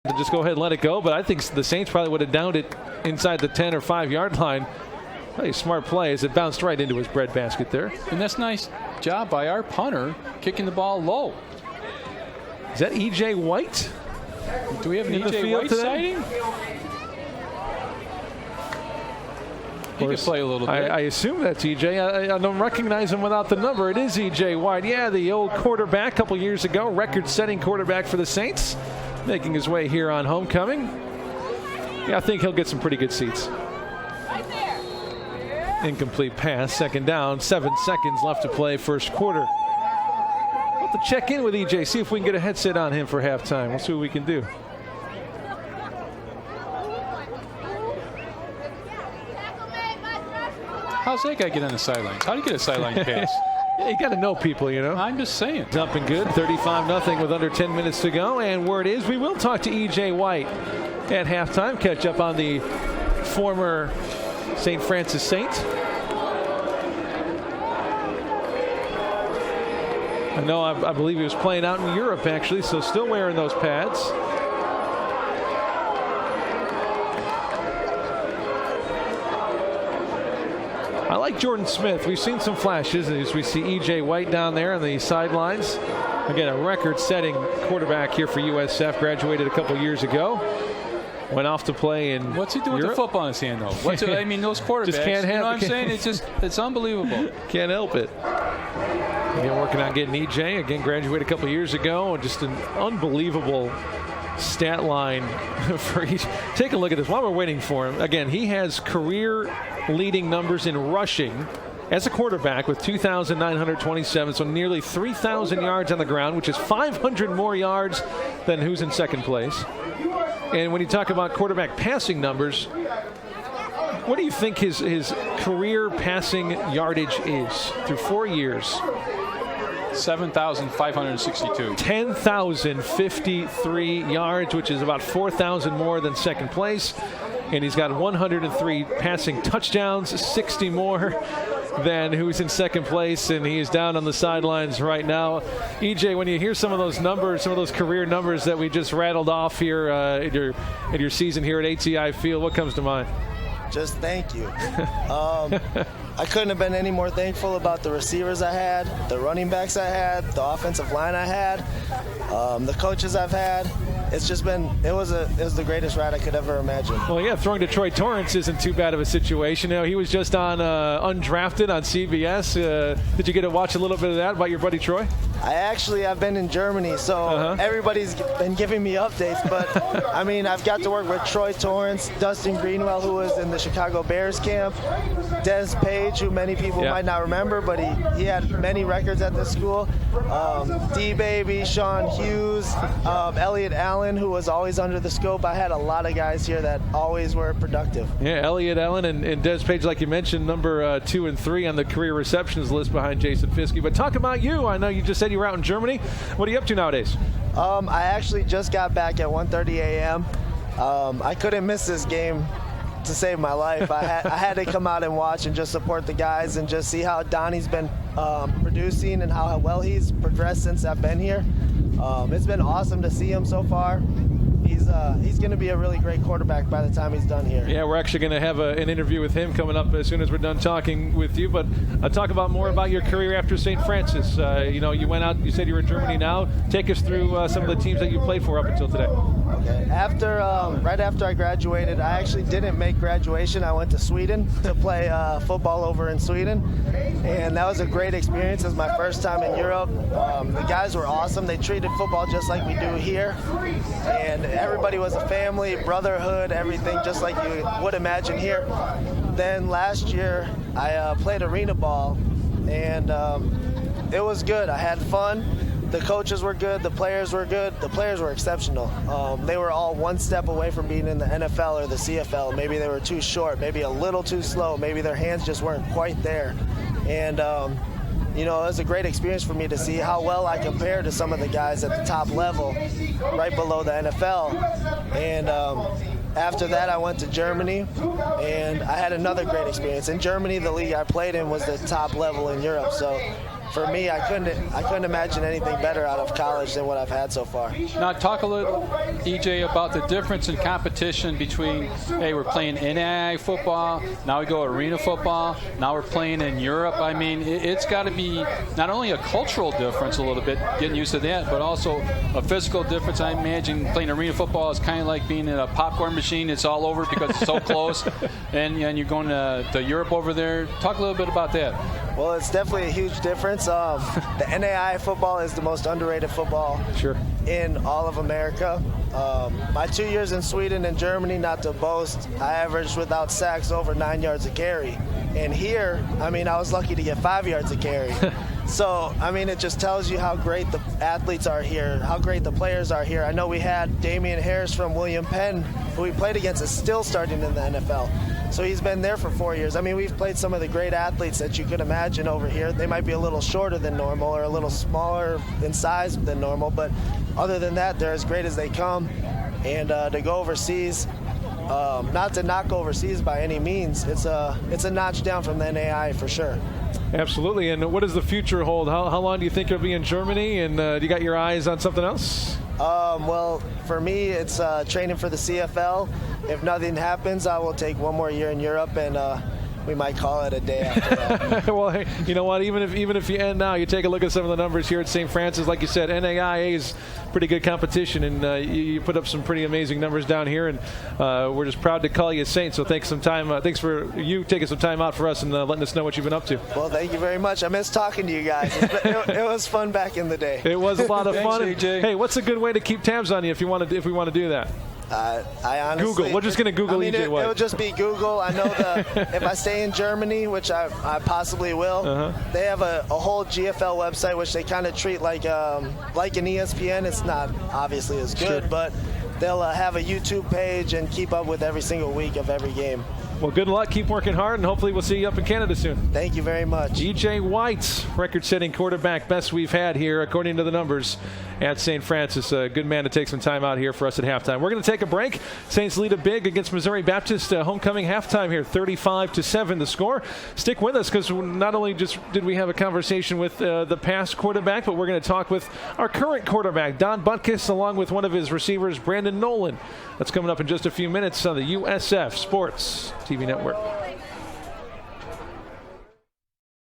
to just go ahead and let it go, but I think the Saints probably would have downed it inside the 10 or 5-yard line. A smart play as it bounced right into his breadbasket there. And that's a nice job by our punter kicking the ball low. Is that E.J. White? Do we have an E.J. White sighting? He could play a little bit. I assume that's E.J. I don't recognize him without the number. It is E.J. White. Yeah, the old quarterback a couple years ago, record-setting quarterback for the Saints, making his way here on homecoming. Yeah, I think he'll get some pretty good seats. Incomplete pass, second down, 7 seconds left to play first quarter. We'll have to check in with EJ, see if we can get a headset on him for halftime. We'll see what we can do. How's that guy get on the sidelines? How do you get a sideline pass? Yeah, you got to know people, you know. I'm just saying. Jumping good, 35-0 with under 10 minutes to go. And word is we will talk to E.J. White at halftime, catch up on the former St. Francis Saint. I believe he was playing out in Europe, actually, so still wearing those pads. I like Jordan Smith. We've seen some flashes as we see E.J. White down there on the sidelines. Again, a record-setting quarterback here for USF. Graduated a couple years ago. Went off to play in What's he doing with the football in his hand, though? I mean, those quarterbacks, just can't have, you know what I'm saying? It's unbelievable. Can't help it. Again, working on getting E.J. Again, graduated a couple years ago. And just an unbelievable stat line for each. Take a look at this while we're waiting for him. Again, he has career-leading numbers in rushing as a quarterback with 2,927, so nearly 3,000 yards on the ground, which is 500 more yards than who's in second place. And when you talk about quarterback passing numbers, what do you think his career passing yardage is through 4 years? 7,562. 10,053 yards, which is about 4,000 more than second place. And he's got 103 passing touchdowns, 60 more than who's in second place, and he is down on the sidelines right now. EJ, when you hear some of those numbers, some of those career numbers that we just rattled off here in your season here at ATI Field, what comes to mind? Just thank you. I couldn't have been any more thankful about the receivers I had, the running backs I had, the offensive line I had, the coaches I've had. It's just been, it was the greatest ride I could ever imagine. Well, yeah, throwing to Troy Torrance isn't too bad of a situation. You know, he was just on Undrafted on CBS. Did you get to watch a little bit of that about your buddy Troy? I've been in Germany, so everybody's been giving me updates. But, I mean, I've got to work with Troy Torrance, Dustin Greenwell, who was in the Chicago Bears camp, Des Page, who many people might not remember, but he had many records at this school, D-Baby, Sean Hughes, Elliot Allen, who was always under the scope. I had a lot of guys here that always were productive. Yeah, Elliot Allen and Des Page, like you mentioned, number 2 and 3 on the career receptions list behind Jason Fiske. But talk about you. I know you just said you were out in Germany. What are you up to nowadays? I actually just got back at 1:30 a.m. I couldn't miss this game to save my life. I had to come out and watch and just support the guys and just see how Donnie's been producing and how well he's progressed since I've been here. It's been awesome to see him so far. He's going to be a really great quarterback by the time he's done here. Yeah, we're actually going to have an interview with him coming up as soon as we're done talking with you. But talk about more about your career after St. Francis. You went out, you said you were in Germany now. Take us through some of the teams that you played for up until today. Okay. Right after I graduated, I actually didn't make graduation. I went to Sweden to play football over in Sweden. And that was a great experience. It was my first time in Europe. The guys were awesome. They treated football just like we do here. And everybody was a family, brotherhood, everything just like you would imagine here. Then last year, I played arena ball, and it was good. I had fun. The coaches were good. The players were good. The players were exceptional. They were all one step away from being in the NFL or the CFL. Maybe they were too short, maybe a little too slow. Maybe their hands just weren't quite there. And it was a great experience for me to see how well I compare to some of the guys at the top level, right below the NFL. And after that, I went to Germany, and I had another great experience. In Germany, the league I played in was the top level in Europe. So for me, I couldn't imagine anything better out of college than what I've had so far. Now, talk a little, EJ, about the difference in competition between, hey, we're playing NAIA football, now we go arena football, now we're playing in Europe. I mean, it's got to be not only a cultural difference a little bit, getting used to that, but also a physical difference. I imagine playing arena football is kind of like being in a popcorn machine. It's all over because it's so close, and you're going to Europe over there. Talk a little bit about that. Well, it's definitely a huge difference. The NAIA football is the most underrated football in all of America. My 2 years in Sweden and Germany, not to boast, I averaged without sacks over 9 yards a carry. And here, I mean, I was lucky to get 5 yards a carry. So, I mean, it just tells you how great the athletes are here, how great the players are here. I know we had Damian Harris from William Penn, who we played against, is still starting in the NFL. So he's been there for 4 years. I mean, we've played some of the great athletes that you could imagine over here. They might be a little shorter than normal or a little smaller in size than normal, but other than that, they're as great as they come. And to go overseas, not to knock overseas by any means, it's a notch down from the NAIA for sure. Absolutely. And what does the future hold? How long do you think you'll be in Germany? And do you got your eyes on something else? Well, for me, it's training for the CFL. If nothing happens, I will take one more year in Europe, and we might call it a day after that. Well, hey, you know what? Even if you end now, you take a look at some of the numbers here at St. Francis. Like you said, NAIA is pretty good competition, and you put up some pretty amazing numbers down here. And we're just proud to call you a Saint. So thanks Thanks for you taking some time out for us and letting us know what you've been up to. Well, thank you very much. I miss talking to you guys. It was fun back in the day. It was a lot of fun. Thanks, AJ. Hey, what's a good way to keep tabs on you if we want to do that? I honestly, Google. We're just going to Google EJ White. It'll just be Google. I know if I stay in Germany, which I possibly will, they have a whole GFL website, which they kind of treat like an ESPN. It's not obviously as good, but they'll have a YouTube page and keep up with every single week of every game. Well, good luck. Keep working hard, and hopefully we'll see you up in Canada soon. Thank you very much. EJ White, record-setting quarterback, best we've had here, according to the numbers, at St. Francis. A good man to take some time out here for us at halftime. We're going to take a break. Saints lead a big against Missouri Baptist. Homecoming halftime here, 35-7 the score. Stick with us, because not only just did we have a conversation with the past quarterback, but we're going to talk with our current quarterback, Don Butkus, along with one of his receivers, Brandon Nolan. That's coming up in just a few minutes on the USF Sports TV Network.